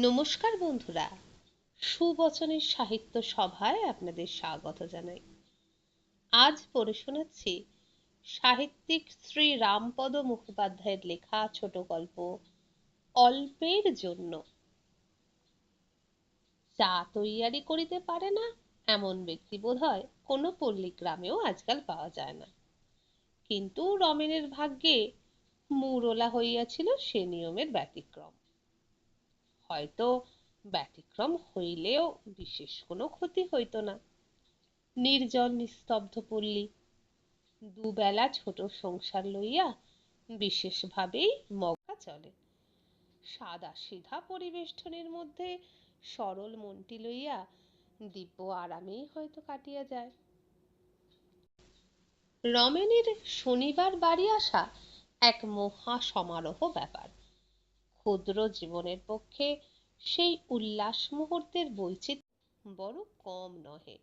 নমস্কার বন্ধুরা, সুবচনের সাহিত্য সভায় আপনাদের স্বাগত জানাই। আজ পড়ে শোনাচ্ছি সাহিত্যিক শ্রী রামপদ মুখোপাধ্যায়ের লেখা ছোট গল্প অল্পের জন্য। চা তৈয়ারি করিতে পারে না এমন ব্যক্তি বোধহয় কোনো পল্লী গ্রামেও আজকাল পাওয়া যায় না। কিন্তু রমেনের ভাগ্যে মুরলা হইয়াছিল সে নিয়মের ব্যতিক্রম। হয়তো ব্যতিক্রম হইলেও বিশেষ কোনো ক্ষতি হইত না। নির্জন নিস্তব্ধ পল্লী, দুবেলা ছোট সংসার লইয়া বিশেষভাবেই মগা চলে। সাদা সিধা পরিবেষ্টনের মধ্যে সরল মনটি লইয়া দিব্য আরামেই হয়তো কাটিয়া যায়। রমেনের শনিবার বাড়ি আসা এক মহা সমারোহ ব্যাপার। ক্ষুদ্র জীবনের পক্ষে সেই উল্লাস মুহূর্তের বৈচিত্র্য বড় কম নহে।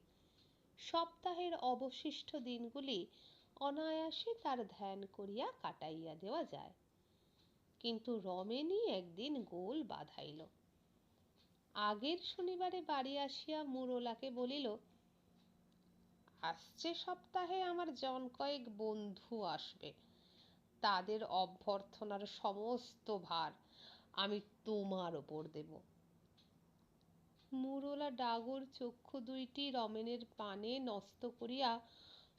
সপ্তাহের অবশিষ্ট দিনগুলি অনায়াসে তার ধ্যান করিয়া কাটাইয়া দেওয়া যায়। কিন্তু রমেনই একদিন গোল বাধাইল। আগের শনিবারে বাড়ি আসিয়া মুরলাকে বলিল, আসছে সপ্তাহে আমার জন কয়েক বন্ধু আসবে, তাদের অভ্যর্থনার সমস্ত ভার আমি তোমার ওপর দেব। মুরলা ডাগর চক্ষু দুইটি রমেনের পানে ন্যস্ত করিয়া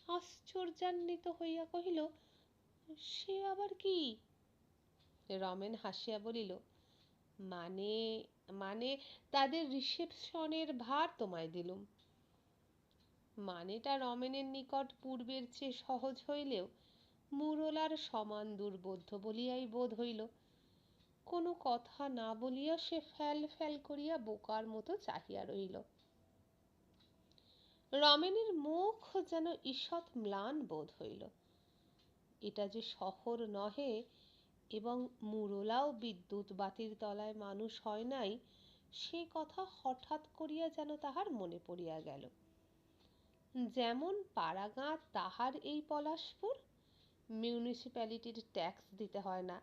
আশ্চর্যান্বিত হইয়া কহিল, সে আবার কি? রমেন হাসিয়া বলিল, মানে মানে তাদের রিসেপশনের ভার তোমায় দিলুম। মানেটা রমেনের নিকট পূর্বের চেয়ে সহজ হইলেও মুরলার সমান দুর্বোধ্য বলিয়াই বোধ হইল। কোনো কথা না বলিয়া সে ফ্যাল ফ্যাল করিয়া বোকার মতো চাহিয়া রহিল। রমেনের মুখ যেন ঈষৎ ম্লান বোধ হইল। এটা যে শহর নহে এবং মুরলাও বিদ্যুৎ বাতির তলায় মানুষ হয় নাই, সে কথা হঠাৎ করিয়া যেন তাহার মনে পড়িয়া গেল। যেমন পাড়াগাঁ তাহার এই পলাশপুর, মিউনিসিপ্যালিটির ট্যাক্স দিতে হয় না।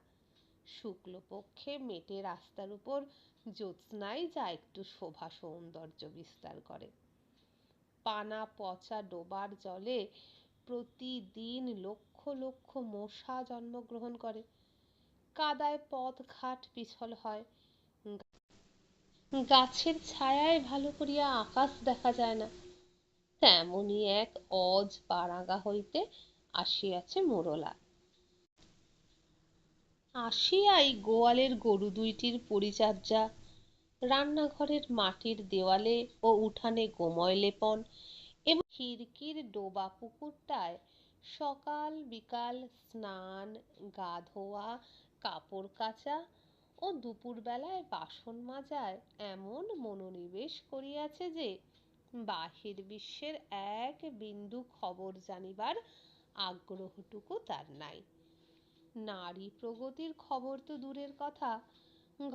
শুক্লপক্ষে মেটে রাস্তার উপর জ্যোৎস্নাই যা একটু শোভা সৌন্দর্য বিস্তার করে। পানা পচা ডোবার জলে প্রতিদিন লক্ষ লক্ষ মশা জন্মগ্রহণ করে। কাদায় পথ ঘাট পিছল হয়। গাছের ছায়ায় ভালো করিয়া আকাশ দেখা যায় না। তেমনি এক অজ পাড়াগা হইতে আসিয়াছে মুরলা। আসিয়াই গোয়ালের গরু দুইটির পরিচর্যা, রান্নাঘরের মাটির দেওয়ালে ও উঠানে গোময় লেপন এবং খিড়কির ডোবা পুকুরটায় সকাল বিকাল স্নান, গা ধোয়া, কাপড় কাচা ও দুপুরবেলায় বাসন মাজায় এমন মনোনিবেশ করিয়াছে যে বাহির বিশ্বের এক বিন্দু খবর জানিবার আগ্রহটুকু তার নাই। নারী প্রগতির খবর তো দূরের কথা,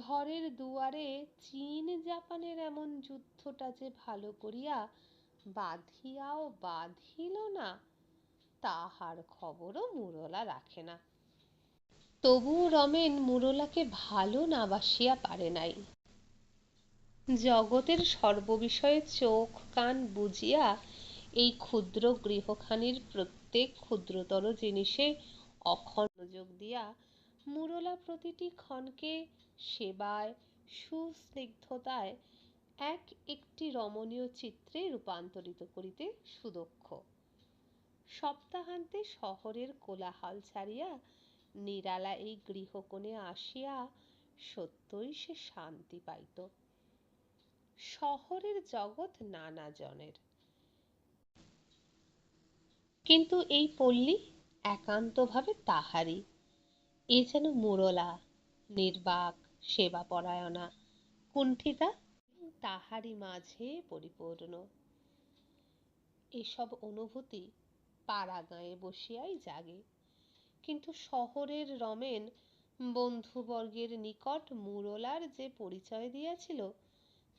ঘরের দুয়ারে চীন জাপানের এমন যুদ্ধটা যে ভালো করিয়া বাঁধিয়াও বাঁধিল না, তাহার খবরও মুরলা রাখে না। তবুও রমেন মুরলাকে ভালো না বাসিয়া পারে নাই। জগতের সর্ববিষয়ে চোখ কান বুজিয়া এই ক্ষুদ্র গৃহখানির প্রত্যেক ক্ষুদ্রতর জিনিসে অখণ্ড যোগ দিয়া মুরলা প্রতিটি ক্ষণকে সেবায়, সুস্নিগ্ধতায় এক একটি রমণীয় চিত্রে রূপান্তরিত করিতে সুদক্ষ। সপ্তাহান্তে শহরের কোলাহল ছাড়িয়া নিরালা এই গৃহকোণে আসিয়া সত্যই সে শান্তি পাইত। শহরের জগৎ নানা জনের, কিন্তু এই পল্লী একান্তভাবে তাহারই। এ যেন মুরলা, নির্বাক, সেবাপরায়ণা, কুণ্ঠিতা, তাহারই মাঝে পরিপূর্ণ। এসব অনুভূতি পাড়াগাঁয়ে বসিয়াই জাগে। কিন্তু শহরের রমেন বন্ধুবর্গের নিকট মুরলার যে পরিচয় দিয়াছিল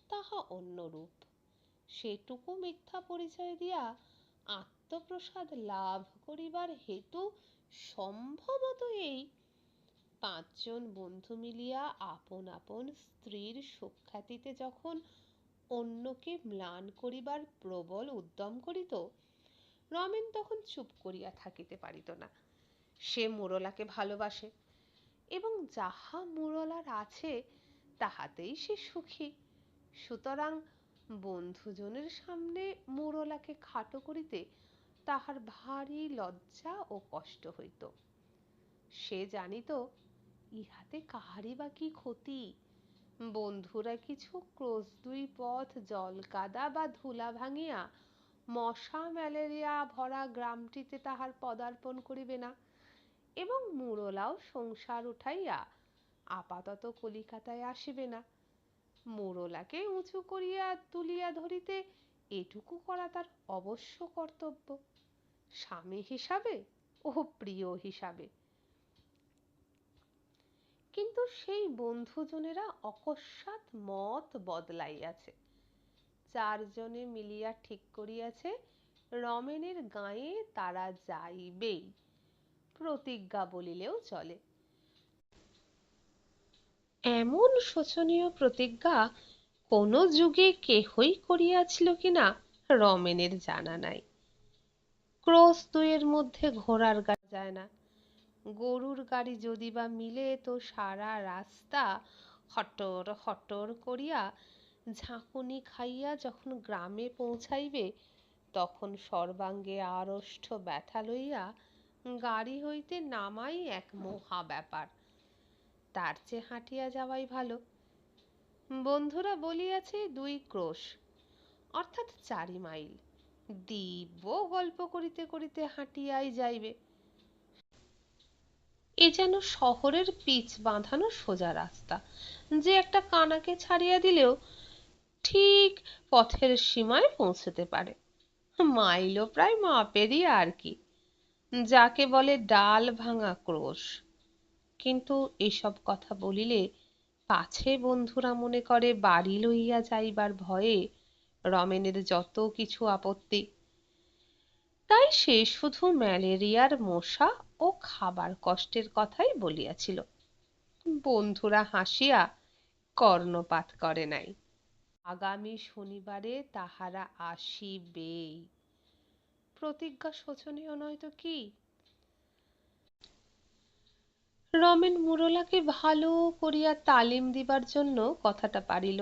তাহা অন্যরূপ। সেটুকু মিথ্যা পরিচয় দিয়া আত্মপ্রসাদ লাভ করিবার হেতু সম্ভবত এই, পাঁচজন বন্ধু মিলিয়া আপন আপন স্ত্রীর সুখ্যাতিতে যখন অন্যকে ম্লান করিবার প্রবল উদ্যম করিত, রমেন তখন চুপ করিয়া থাকিতে পারিত না। সে মোরলাকে ভালোবাসে এবং যাহা মোরলার আছে তাহাতেই সে সুখী। সুতরাং বন্ধুজনের সামনে মোরলাকে খাটো করিতে তাহার ভারী লজ্জা ও কষ্ট হইত। সে জানিত ইহাতে কাহারই বা কি ক্ষতি। বন্ধুরা কিছু ক্রোশ দুই পথ জল কাদা বা ধুলা ভাঙিয়া মশা ম্যালেরিয়া ভরা গ্রামটিতে তাহার পদার্পণ করিবে না, এবং মোরলাও সংসার উঠাইয়া আপাতত কলিকাতায় আসিবে না। মোরলাকে উঁচু করিয়া তুলিয়া ধরিতে এটুকু করা তার অবশ্য কর্তব্য, স্বামী হিসাবে ও প্রিয় হিসাবে। কিন্তু সেই বন্ধুজনেরা অকস্মাৎ মত বদলাইয়াছে। চারজনে মিলিয়া ঠিক করিয়াছে রমেনের গাঁয়ে তারা যাইবেই, প্রতিজ্ঞা বলিলেও চলে। এমন শোচনীয় প্রতিজ্ঞা কোনো যুগে কেহই করিয়াছিল কিনা রমেনের জানা নাই। ক্রোশ দুয়ের মধ্যে ঘোড়ার গাড়ি যায় না, গরুর গাড়ি যদি বা মিলে তো সারা রাস্তা হটর হটর করিয়া ঝাঁকুনি খাইয়া যখন গ্রামে পৌঁছাইবে তখন সর্বাঙ্গে আড়ষ্ট ব্যথা লইয়া গাড়ি হইতে নামাই এক মহা ব্যাপার। তার চেয়ে হাঁটিয়া যাওয়াই ভালো। বন্ধুরা বলিয়াছে 2 ক্রোশ অর্থাৎ 4 মাইল। দিব্য গল্প করিতে করিতে হাঁটিয়াই যাইবে। এ যেন শহরের পিচ বাঁধানো সোজা রাস্তা, যে একটা কানাকে ছাড়িয়া দিলেও ঠিক পথের সীমায় পৌঁছতে পারে। মাইলও প্রায় মাপেরই আর কি, যাকে বলে ডাল ভাঙা ক্রোশ। কিন্তু এসব কথা বলিলে পাছে বন্ধুরা মনে করে বাড়ি লইয়া যাইবার ভয়ে রমেনের যত কিছু আপত্তি। তাই সে শুধু ম্যালেরিয়ার মশা ও খাবার কষ্টের কথাই বলিয়াছিল। বন্ধুরা হাসিয়া কর্ণপাত করে নাই। আগামী শনিবারে তাহারা আসিবেই। প্রতিজ্ঞা শোচনীয় নয় তো কি? রমেন মোরলাকে ভালো করিয়া তালিম দিবার জন্য কথাটা পারিল,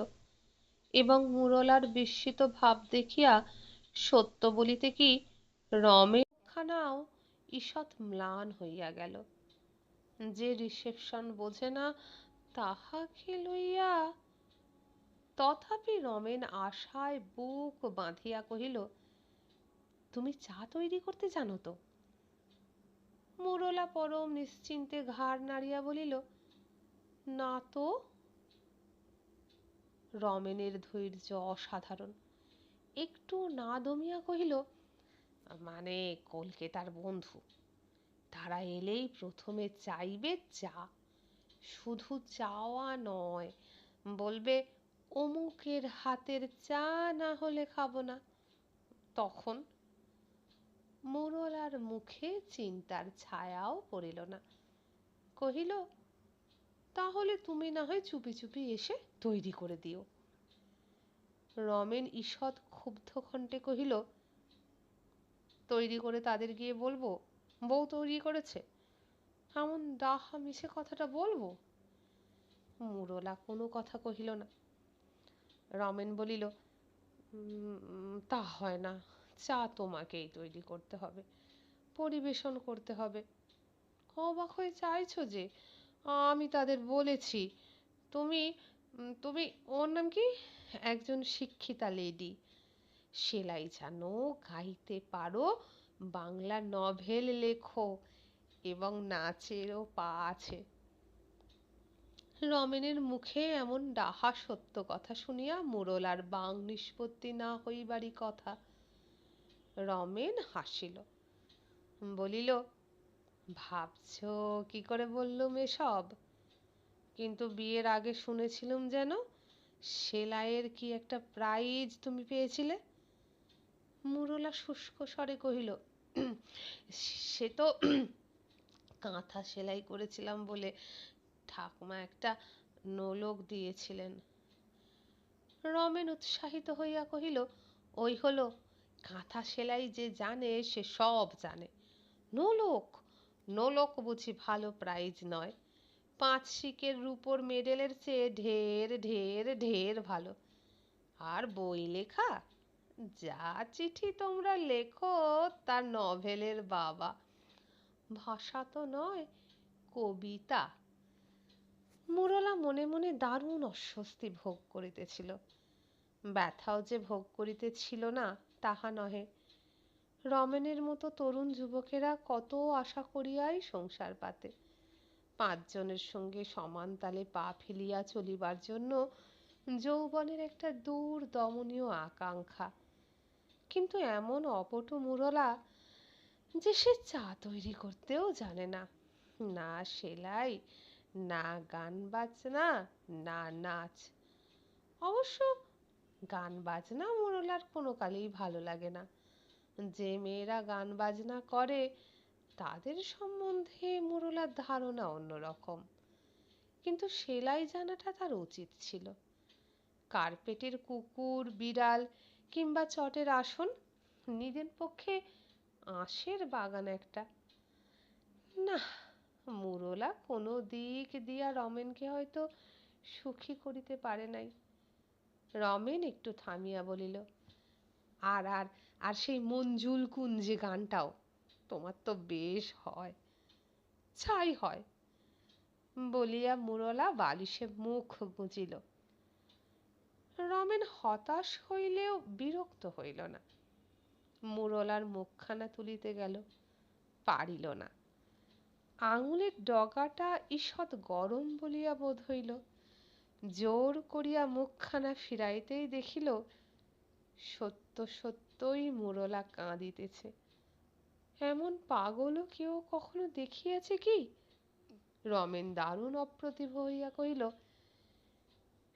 এবং মোরলার বিস্মিত ভাব দেখিয়া সত্য বলিতে কি রমেন খানাও ঈষৎ ম্লান হইয়া গেল। যে রিসেপশন বোঝে না তাহাকে লইয়া। তথাপি রমেন আশায় বুক বাঁধিয়া কহিল, তুমি চা তৈরি করতে জানো তো? মোরলা পরম নিশ্চিন্তে ঘাড় নাড়িয়া বলিল, না তো। রমেনের ধৈর্য অসাধারণ। একটু না দমিয়া কহিল, মানে কলকাতার বন্ধু, তারা এলেই প্রথমে চাইবে চা। শুধু চাওয়া নয়, বলবে অমুকের হাতের চা না হলে খাবো না। তখন মোরলার মুখে চিন্তার ছায়াও পড়িল না। কহিল, তাহলে তুমি না হয় চুপি চুপি এসে তৈরি করে দিও। রমেন ঈষৎ ক্ষুব্ধ কণ্ঠে কহিল, তৈরি করে তাদের গিয়ে বলবো বউ তৈরি করেছে? এমন ডাহা মিশে কথাটা বলবো? মোরলা কোনো কথা কহিল না। রমেন বলিল, তা হয় না, চা তোমাকেই তৈরি করতে হবে, পরিবেশন করতে হবে। অবাক হয়ে চাইছো যে? আমি তাদের বলেছি তুমি তুমি ওর নাম কি, একজন শিক্ষিতা লেডি, সেলাই জানো, গাইতে পারো, বাংলা নভেল লেখো এবং নাচেরও পা আছে। রমেনের মুখে এমন ডাহা সত্য কথা শুনিয়া মোরলার বাং নিষ্পত্তি না হইবারই কথা। রমেন হাসিল, বলিল, ভাবছ কি করে বললুম এসব? কিন্তু বিয়ের আগে শুনেছিলুম যেন সেলাইয়ের কি একটা প্রাইজ তুমি পেয়েছিলে। মোরলা শুষ্ক স্বরে কহিল, সে তো কাঁথা সেলাই করেছিলাম বলে ঠাকুমা একটা নোলক দিয়েছিলেন। রমেন উৎসাহিত হইয়া কহিল, ওই হলো, কাঁথা সেলাই যে জানে সে সব জানে। নোলক? নোলক বুঝি ভালো প্রাইজ নয়? 5 শিকের রূপোর মেডেলের চেয়ে ঢের ঢের ঢের ভালো। আর বই লেখা, যা চিঠি তোমরা লেখো তা নভেলের বাবা। ভাষা তো নয়, কবিতা। মুরলা মনে মনে দারুণ অস্বস্তি ভোগ করিতেছিল। ব্যথাও যে ভোগ করিতেছিল না তাহা নহে। রমেনের মতো তরুণ যুবকেরা কত আশা করিয়াই সংসার পাতে। 5 জনের সঙ্গে সমান তালে পা ফেলিয়া চলিবার জন্য যৌবনের একটা দূর দমনীয় আকাঙ্ক্ষা। কিন্তু এমন অপটু মুরলা যে সে চা তৈরি করতেও জানে না, না সেলাই, না গান বাজনা, না নাচ। অবশ্য গান বাজনা মুরলার কোনো কালেই ভালো লাগে না। যে মেয়েরা গান বাজনা করে তাদের সম্বন্ধে মুরলার ধারণা অন্যরকম। কিন্তু সেলাই জানাটা তার উচিত ছিল। কার্পেটের কুকুর, বিড়াল কিংবা চটের আসন, নিজের পক্ষে আঁশের বাগান একটা। না, মুরলা কোনো দিক দিয়া রমেনকে হয়তো সুখী করিতে পারে নাই। রমেন একটু থামিয়া বলিল, আর আর আর সেই মঞ্জুল কুঞ্জে গানটাও তোমার তো বেশ হয়। ছাই হয় বলিয়া মুরলা বালিশে মুখ গুঁজিল। রমেন হতাশ হইলেও বিরক্ত হইল না। মুরলার মুখখানা তুলিতে গেল, পারিল না। আঙুলের ডগাটা ঈষৎ গরম বলিয়া বোধ হইল। জোর করিয়া মুখখানা ফিরাইতেই দেখিল সত্য সত্যই মুরলা কাঁদিতেছে। এমন পাগলও কেউ কখনো দেখিয়াছে কি? রমেন দারুণ অপ্রতিভ হইয়া কহিল,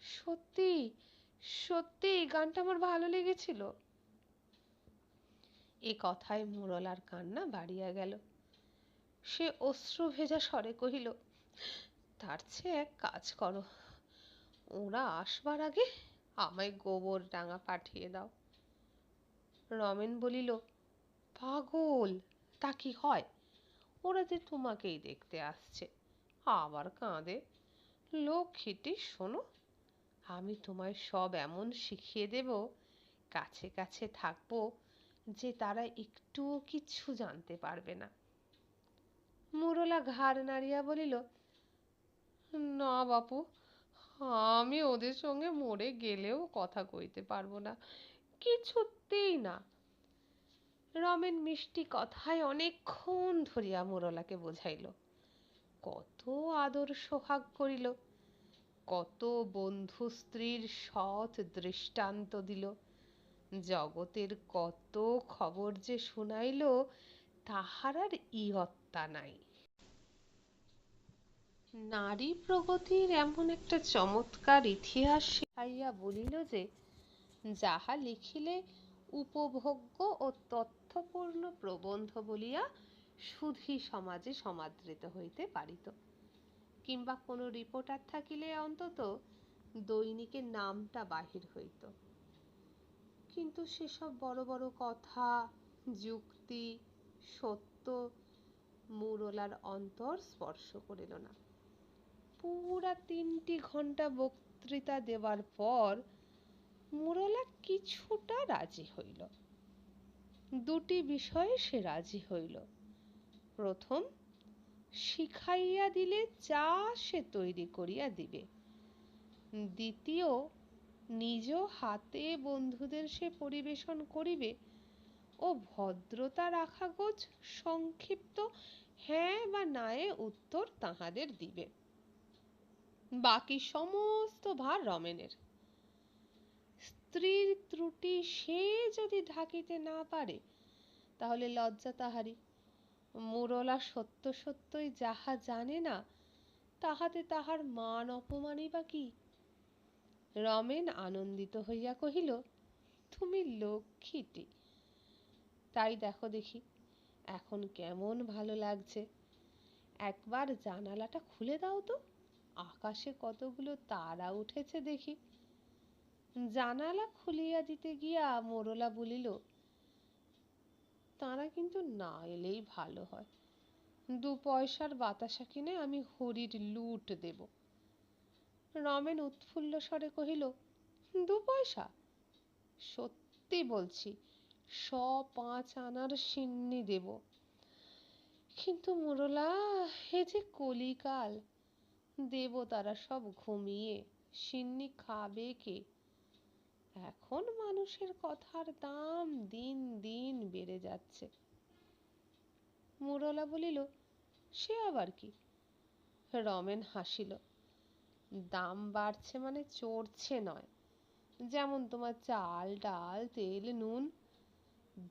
সত্যি সত্যি গানটা আমার ভালো লেগেছিল। এ কথায় মুরলার কান্না বাড়িয়া গেল। সে অশ্রু ভেজা স্বরে কহিল, তার চেয়ে এক কাজ করো, ওরা আসবার আগে আমায় গোবরডাঙ্গা পাঠিয়ে দাও। রমেন বলিল, পাগল, তা কি হয়? ওরা যে তোমাকেই দেখতে আসছে, আবার কাঁদে। লক্ষ্মীটি, শোনো, আমি তোমায় সব এমন শিখিয়ে দেব, কাছে কাছে থাকবো, যে তারা একটুও কিচ্ছু জানতে পারবে না। মুরলা ঘাড় নাড়িয়া বলিল, না বাপু, আমি ওদের সঙ্গে মরে গেলেও কথা কইতে পারবো না, কিছুতেই না। রমেন মিষ্টি কথায় অনেকক্ষণ ধরিয়া মুরলাকে বোঝাইল, কত আদর সোহাগ করিল, কত বন্ধু স্ত্রীর সৎ দৃষ্টান্ত দিল, জগতের কত খবর যে শুনাইল তাহার আর ইয়ত্তা নাই। নারী প্রগতির এমন একটা চমৎকার ইতিহাস শিখাইয়া বলিল যে, যাহা লিখিলে উপভোগ্য ও তথ্যপূর্ণ প্রবন্ধ বলিয়া সুধী সমাজে সমাদৃত হইতে পারিত, কিংবা কোনো রিপোর্টার থাকিলে অন্তত দৈনিকে নামটা বাহির হইত। কিন্তু সেসব বড় বড় কথা, যুক্তি, সত্য মুরলার অন্তর স্পর্শ করিল না। পুরা 3টি ঘন্টা বক্তৃতা দেওয়ার পর মুরলা কিছুটা রাজি হইল। 2টি বিষয়ে সে রাজি হইল। প্রথম, শিখাইয়া দিলে চা সে তৈরি করিয়া দিবে। দ্বিতীয়, নিজ হাতে বন্ধুদের সে পরিবেশন করিবে ও ভদ্রতা রাখা গোছ সংক্ষিপ্ত হ্যাঁ বা নায়ে উত্তর তাহাদের দিবে। বাকি সমস্ত ভার রমেনের। স্ত্রীর ত্রুটি সে যদি ঢাকিতে না পারে তাহলে লজ্জা তাহারই। মুরলা সত্য সত্যই যাহা জানে না তাহাতে তাহার মান অপমানই বা কি? রমেন আনন্দিত হইয়া কহিল, তুমি লক্ষ্মীটি। তাই দেখো দেখি এখন কেমন ভালো লাগছে। একবার জানালাটা খুলে দাও তো। আকাশে কতগুলো তারা উঠেছে দেখি। জানালা খুলিয়া দিতে গিয়া মোরলা বলিল, তারা কিন্তু না এলেই ভালো হয়। 2 পয়সার বাতাসা কিনে আমি হরির লুট দেব। রমেন উৎফুল্ল স্বরে কহিল, 2 পয়সা? সত্যি বলছি, 105 আনার সিন্নি দেব। কিন্তু মোরলা, এ যে কলিকাল, দেবতারা সব ঘুমিয়ে, সিন্নি খাবে কে? এখন মানুষের কথার দাম দিন দিন বেড়ে যাচ্ছে। মোরলা বলিল, সে আবার কি? রমেন হাসিল, দাম বাড়ছে মানে চড়ছে নয়। যেমন তোমার চাল, ডাল, তেল, নুন।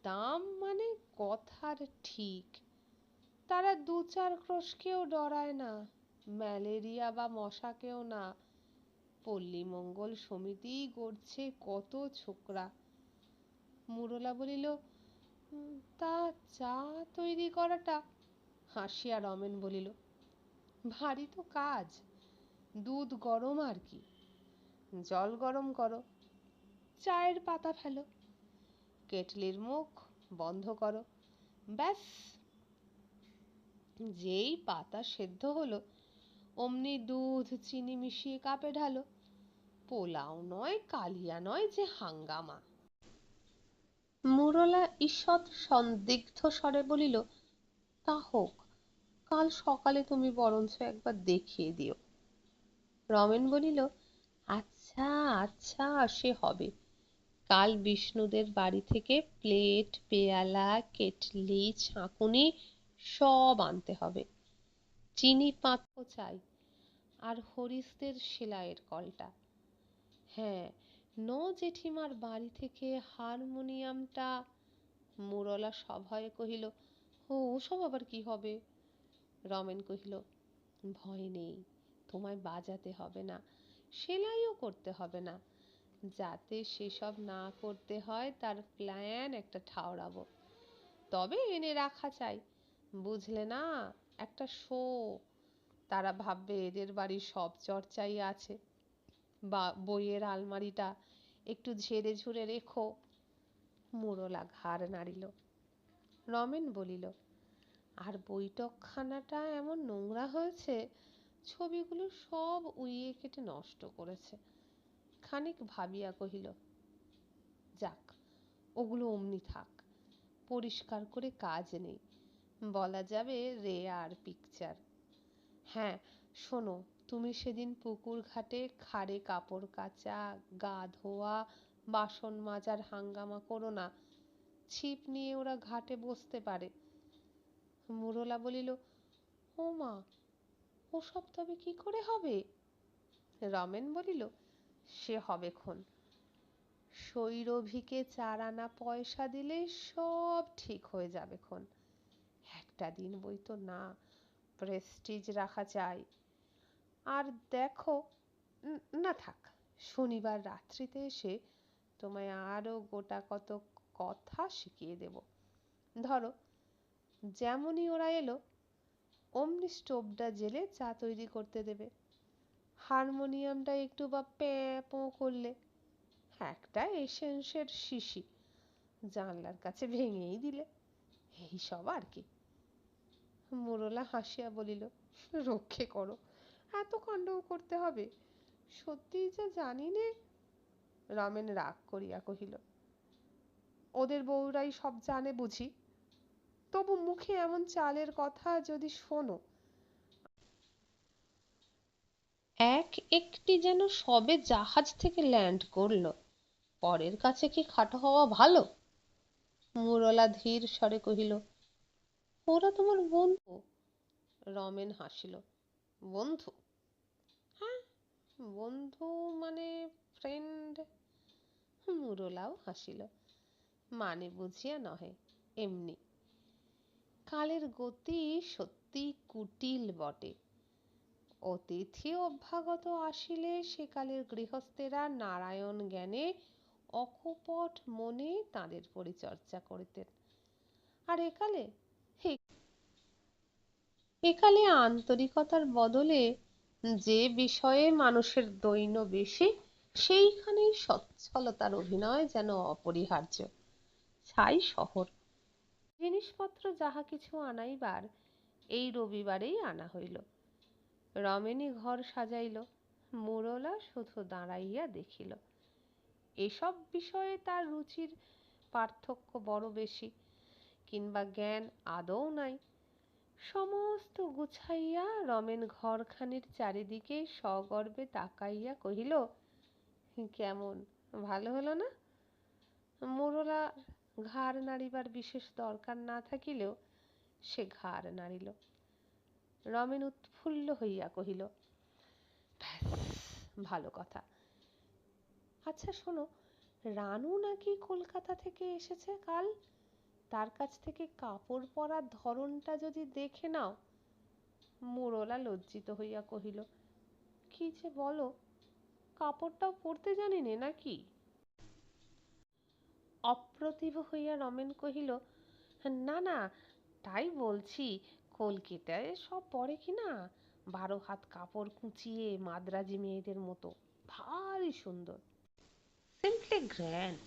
দাম মানে কথার ঠিক। তারা 2-4 ক্রোশকেও ডরায় না, ম্যালেরিয়া বা মশাকেও না। পল্লী মঙ্গল সমিতি গড়ছে কত ছোকরা। মোরলা বলিল, তা চা তৈরি করাটা? হাসিয়া রমেন বলিল, ভারী তো কাজ। দুধ গরম আর কি। জল গরম করো, চায়ের পাতা ফেলো, কেটলির মুখ বন্ধ করো, ব্যাস। যেই পাতা সেদ্ধ হলো অমনি দুধ চিনি মিশিয়ে কাপে ঢালো। পোলাও নয়, কালিয়া নয় যে হাঙ্গামা। মোরলা ঈষৎ সন্দিগ্ধ স্বরে বলিল, তা হোক, কাল সকালে তুমি বরঞ্চ একবার দেখিয়ে দিও। রমেন বলিল, আচ্ছা আচ্ছা, সে হবে। কাল বিষ্ণুদের বাড়ি থেকে প্লেট, পেয়ালা, কেটলি, ছাঁকুনি সব আনতে হবে। চিনি পাত্র চাই, আর হরিশদের সেলাইয়ের কলটা। হ্যাঁ, জেঠিমার বাড়ি থেকে হারমোনিয়ামটা। মোরলা সভয়ে কহিল, ও ওসব আবার কি হবে? রমেন কহিল, ভয় নেই, তোমায় বাজাতে হবে না, সেলাইও করতে হবে না। যাতে সেসব না করতে হয় তার প্ল্যান একটা ঠাওরাবো। তবে এনে রাখা চাই, বুঝলে না, একটা শো। তারা ভাববে এদের বাড়ির সব চর্চাই আছে। বা বইয়ের আলমারিটা একটু ঝেড়ে ঝুড়ে রেখো। মোরলা ঘাড় নাড়িল। রমেন বলিল, আর বৈঠকখানাটা এমন নোংরা হয়েছে, ছবিগুলো সব উইয়ে কেটে নষ্ট করেছে। খানিক ভাবিয়া কহিল, যাক, ওগুলো অমনি থাক, পরিষ্কার করে কাজ নেই, বলা যাবে রেয়ার পিকচার। হ্যাঁ শোনো, তুমি সেদিন পুকুর ঘাটে খাড়ে কাপড় কাচা, গা ধোয়া, বাসন মাজার হাঙ্গামা করো না। ছিপ নিয়ে ওরা ঘাটে বসতে পারে। মোরলা বলিল, ও মা, ওসব তবে কি করে হবে? রমেন বলিল, সে হবে খন। সৌরভীকে 4 আনা পয়সা দিলে সব ঠিক হয়ে যাবে খন। একটা দিন বই তো না, প্রেস্টিজ রাখা চাই। আর দেখো, না থাক, শনিবার রাত্রিতে এসে তোমায় আরো গোটা কত কথা শিখিয়ে দেব। ধরো, যেমনই ওরা এলো অমনি স্টোভটা জেলে চা তৈরি করতে দেবে। হারমোনিয়ামটা একটু বা প্যাঁ পোঁ করলে একটা এসেন্সের শিশি জানলার কাছে ভেঙেই দিলে, এই সব আর কি। মোরলা হাসিয়া বলিল, রক্ষে করো, এত কাণ্ডও করতে হবে? সত্যিই যা জানি নে। রমেন রাগ করিয়া কহিল, ওদের বউরাই সব জানে বুঝি? তবু মুখে এমন চালের কথা যদি শোনো। একটি যেন সবে জাহাজ থেকে ল্যান্ড করলো, পরের কাছে কি খাটো হওয়া ভালো? মোরলা ধীর স্বরে কহিল, ওরা তোমার বন্ধু? রমেন হাসিল, বন্ধু? হ্যাঁ, বন্ধু মানে ফ্রেন্ড। মোরলাও হাসিল, মানে বুঝিয়া নহে, এমনি। কালের গতি সত্যি কুটিল বটে। অতিথি অভ্যাগত আসিলে সেকালের গৃহস্থেরা নারায়ণ জ্ঞানে অকপট মনে তাঁদের পরিচর্যা করিতেন। আর একালে আন্তরিকতার বদলে যে বিষয়ে মানুষের দৈন্য বেশি সেইখানেই সচ্ছলতার অভিনয় যেন অপরিহার্য। ছাই শহর। জিনিসপত্র যাহা কিছু আনাইবার এই রবিবারেই আনা হইল। রমেনই ঘর সাজাইল, মোরলা শুধু দাঁড়াইয়া দেখিল। এসব বিষয়ে তার রুচির পার্থক্য বড় বেশি, কিংবা জ্ঞান আদৌ নাই। সমস্ত গুছাইয়া রমেন ঘরখানির চারিদিকে সগর্বে তাকাইয়া কহিল, কেমন, ভালো হলো না? মোরলা ঘাড় নাড়িবার বিশেষ দরকার না থাকিলেও সে ঘাড় নাড়িল। রমেন উৎফুল্ল হইয়া কহিল, ব্যাস, ভালো কথা। আচ্ছা শোনো, রানু নাকি কলকাতা থেকে এসেছে কাল। তার কাছ থেকে কাপড় পরার ধরনটা যদি দেখে নাও। মোরলা লজ্জিত হইয়া কহিল, কি যে বলো, কাপড়টাও পরতে জানি নে নাকি? অপ্রতিভ হইয়া রমেন কহিল, না না, তাই বলছি, কলকাতায় সব পরে কি না 12 হাত কাপড় কুঁচিয়ে মাদ্রাজি মেয়েদের মতো, ভারী সুন্দর, সিম্পলি গ্র্যান্ড।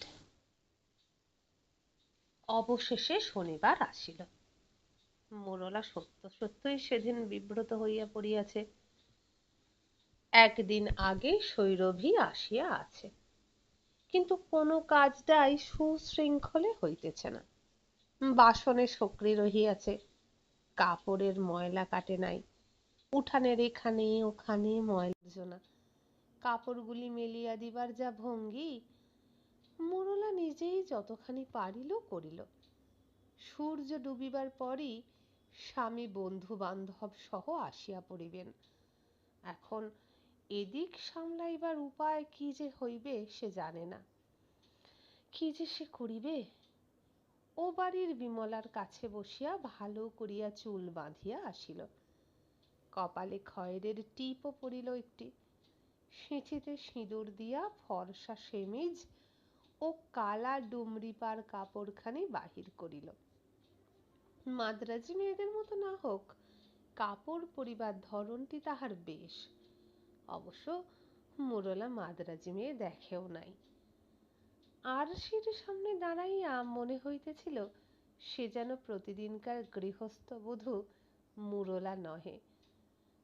অবশেষে শনিবার আসিল। মোরলা সত্যই সেদিন বিব্রত হইয়া পড়িয়াছে। একদিন আগে সৌরভী আসিয়া আছে, কিন্তু কোনো কাজটাই সুশৃঙ্খলে হইতেছে না। বাসনে সক্রি রহিয়াছে, কাপড়ের ময়লা কাটে নাই, উঠানের এখানে ওখানে ময়লা, কাপড়গুলি মেলিয়া দিবার যা ভঙ্গি, মোরলা নিজেই যতখানি পারিল করিল। সূর্য ডুবিবার পরই স্বামী বন্ধু বান্ধব সহ আসিয়া পড়িবেন। এখন এদিক সামলাইবার উপায় কি যে হইবে সে জানে না। কি যে সে করিবে? ও বাড়ির বিমলার কাছে বসিয়া ভালো করিয়া চুল বাঁধিয়া আসিল। কপালে খয়েরের টিপও পড়িল একটি। সিঁথিতে সিঁদুর দিয়া ফর্সা সেমিজ ও কালা ডুমরিপার কাপড়খানি বাহির করিল। মাদ্রাজি মেয়েদের মতো না হোক, কাপড় পরিবার ধরনটি তাহার বেশ। অবশ্য মোরলা মাদ্রাজি মেয়ে দেখেও নাই। আরশির সামনে দাঁড়াইয়া মনে হইতেছিল সে যেন প্রতিদিনকার গৃহস্থ বধূ মোরলা নহে,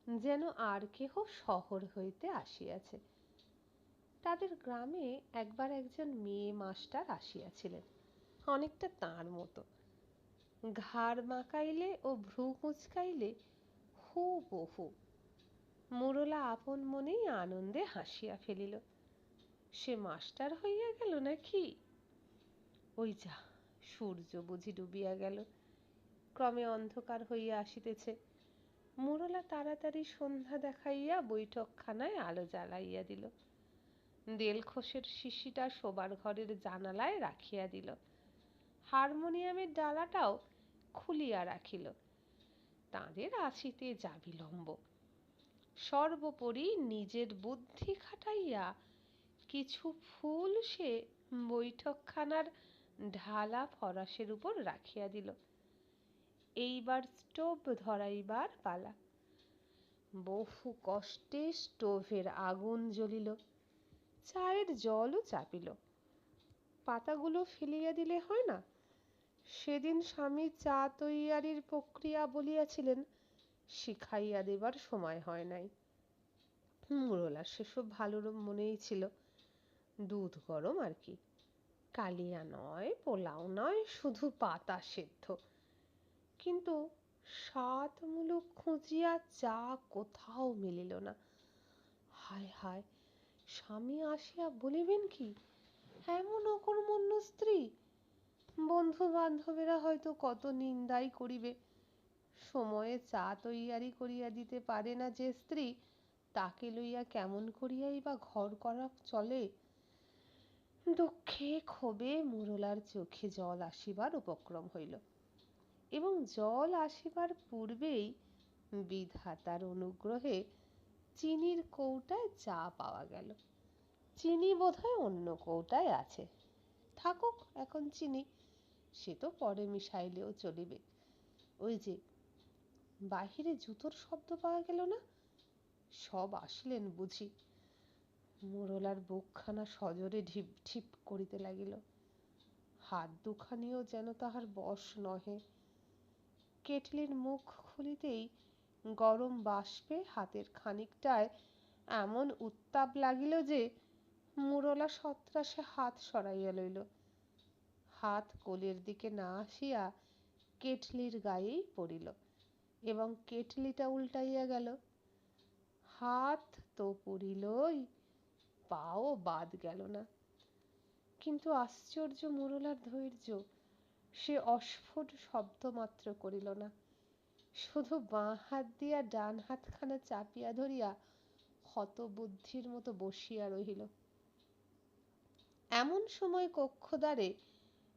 যেন আর কেহ শহর হইতে আসিয়াছে। তাদের গ্রামে একবার একজন মেয়ে মাস্টার আসিয়াছিলেন, অনেকটা তাঁর মতো। ঘাড় মাকাইলে ও ভ্রু কুঁচকাইলে হুবহু। মোরলা আপন মনেই আনন্দে হাসিয়া ফেলিল। সে মাস্টার হইয়া গেল নাকি? ওই যা, সূর্য বুঝি ডুবিয়া গেল, ক্রমে অন্ধকার হইয়া আসিতেছে। মোরলা তাড়াতাড়ি সন্ধ্যা দেখাইয়া বৈঠকখানায় আলো জ্বালাইয়া দিল। দেলখোসের শিশিটা শোবার ঘরের জানালায় রাখিয়া দিল। হারমোনিয়ামের ডালাটাও খুলিয়া রাখিল। তাঁদের আসিতে যা বিলম্ব। সর্বোপরি নিজের বুদ্ধি খাটাইয়া কিছু ফুল সে বৈঠকখানার ঢালা ফরাসের উপর রাখিয়া দিল। এইবার স্টোভ ধরাইবার পালা। বহু কষ্টে স্টোভের আগুন জ্বলিল, চায়ের জলও চাপিল। পাতাগুলো ফেলিয়া দিলে হয় না? সেদিন স্বামী চা তৈয়ারির প্রক্রিয়া বলিয়াছিলেন, শিখাইয়া দেবার সময় হয় নাই। মোরলা সেসব ভালো মনেই ছিল, দুধ গরম আর কি, কালিয়া নয়, পোলাও নয়, শুধু পাতা সেদ্ধ। কিন্তু স্বাদমূলক খুঁজিয়া চা কোথাও মিলিল না। হায় হায়, স্বামী আসিয়া বলিবেন কি, এমন অকর্মণ্য স্ত্রী! বন্ধু বান্ধবেরা হয়তো কত নিন্দাই করিবে। সময়ে চা তৈয়ারি করিয়া দিতে পারে না যে স্ত্রী, তাকে লইয়া কেমন করিয়াই বা ঘর করা চলে। দুঃখে ক্ষোভে মোরলার চোখে জল আসিবার উপক্রম হইল, এবং জল আসিবার পূর্বেই বিধাতার অনুগ্রহে চিনির কৌটায় চা পাওয়া গেল। চিনি বোধহয় অন্য কৌটায় আছে, থাকুক এখন চিনি, সে তো পরে মিশাইলেও চলিবে। ওই যে বাহিরে জুতোর শব্দ পাওয়া গেল না? সব আসলেন বুঝি? মোরলার বুকখানা সজোরে ঢিপ ঢিপ করিতে লাগিল। হাত দুখানিও যেন তাহার বশ নহে। কেটলির মুখ খুলিতেই গরম বাষ্পে হাতের খানিকটায় এমন উত্তাপ লাগিল যে মোরলা সত্রাসে হাত সরাইয়া লইল। হাত কোলের দিকে না আসিয়া কেটলির গায়েই পড়িল এবং কেটলিটা উল্টাইয়া গেল। হাত তো পুড়িলই, পাও বাদ গেল না। কিন্তু আশ্চর্য মোরলার ধৈর্য! সে অস্ফুট শব্দ মাত্র করিল না, শুধু বাঁ হাত দিয়া ডান হাতখানা চাপিয়া ধরিয়া হতবুদ্ধির মতো বসিয়া রহিল। এমন সময় কক্ষদ্বারে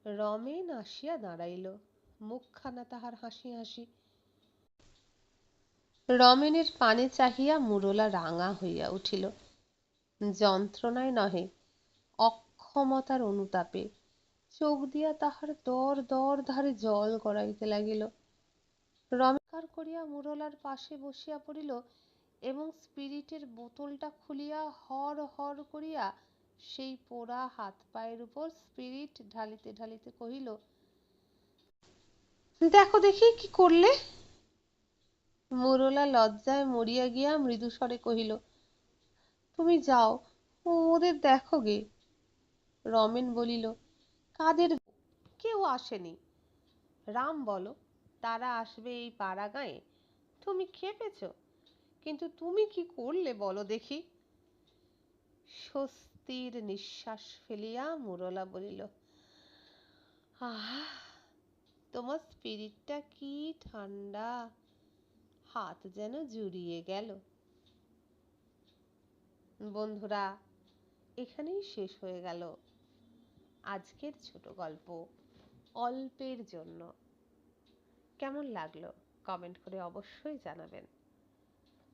রমেন আসিয়া দাঁড়াইল, মুখখানা তাহার হাসি হাসি। রমেনের পানে চাহিয়া মোরলা রাঙা হইয়া উঠিল, যন্ত্রণায় নহে, অক্ষমতার অনুতাপে। চোখ দিয়া তাহার দর দর ধারে জল গড়াইতে লাগিল। রমেন করিয়া মোরলার পাশে বসিয়া পড়িল এবং স্পিরিটের বোতলটা খুলিয়া হর হর করিয়া সেই পোড়া হাত পায়ের উপর স্পিরিট ঢালিতে ঢালিতে কহিল, দেখো দেখি কি করলে? মোরলা লজ্জায় মরিয়া গিয়া মৃদুস্বরে কহিল, তুমি যাও, ওদের দেখো গে। রমেন বলিল, কাদের? কেউ আসেনি। রাম বলো, তারা আসবে এই পাড়া গাঁয়ে? তুমি খেপেছ, কিন্তু তুমি কি করলে বলো দেখি। স্বস্তির নিঃশ্বাস ফেলিয়া মোরলা বলিল, আহা, তোমার স্পিরিটটা কি ঠান্ডা, হাত যেন জুড়িয়ে গেল। বন্ধুরা, এখানেই শেষ হয়ে গেল আজকের ছোট গল্প অল্পের জন্য। কেমন লাগলো কমেন্ট করে অবশ্যই জানাবেন।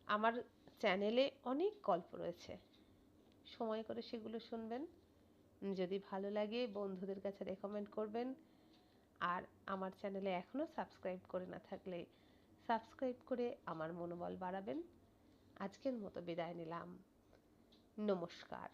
আমার চ্যানেলে অনেক গল্প রয়েছে, সময় করে সেগুলো শুনবেন। যদি ভালো লাগে বন্ধুদের কাছে রেকমেন্ড করবেন। আর আমার চ্যানেলে এখনো সাবস্ক্রাইব করে না থাকলে সাবস্ক্রাইব করে আমার মনোবল বাড়াবেন। আজকের মতো বিদায় নিলাম। নমস্কার।